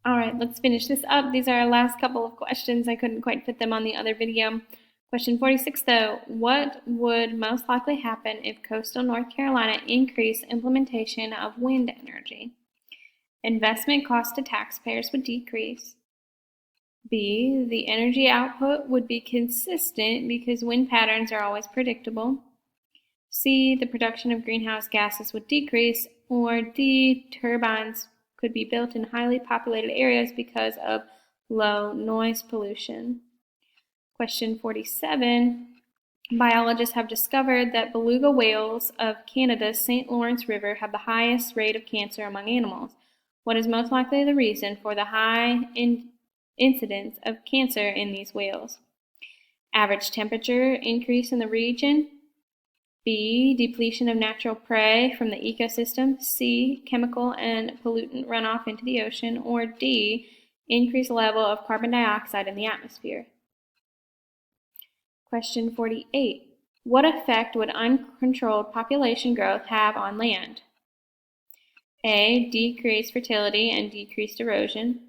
All right, let's finish this up. These are our last couple of questions. I couldn't quite fit them on the other video. Question 46, though, what would most likely happen if coastal North Carolina increased implementation of wind energy? Investment cost to taxpayers would decrease. B, the energy output would be consistent because wind patterns are always predictable. C, the production of greenhouse gases would decrease. Or D, turbines could be built in highly populated areas because of low noise pollution. Question 47. Biologists have discovered that beluga whales of Canada's St. Lawrence River have the highest rate of cancer among animals. What is most likely the reason for the high incidence of cancer in these whales? Average temperature increase in the region. B, depletion of natural prey from the ecosystem. C, chemical and pollutant runoff into the ocean. Or D, increased level of carbon dioxide in the atmosphere. Question 48. What effect would uncontrolled population growth have on land? A, decreased fertility and decreased erosion.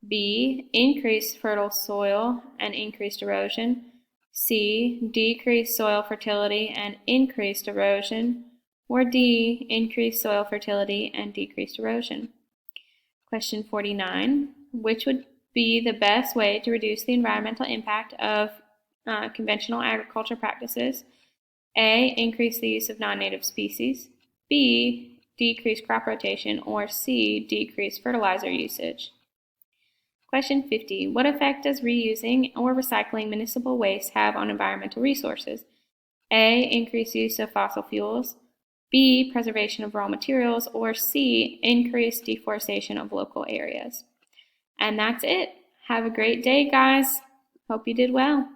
B, increased fertile soil and increased erosion. C, decreased soil fertility and increased erosion. Or D, increased soil fertility and decreased erosion. Question 49. Which would be the best way to reduce the environmental impact of conventional agriculture practices? A, increase the use of non-native species. B, decrease crop rotation. Or C, decrease fertilizer usage. Question 50. What effect does reusing or recycling municipal waste have on environmental resources? A, increased use of fossil fuels. B, preservation of raw materials. Or C, increased deforestation of local areas. And that's it. Have a great day, guys. Hope you did well.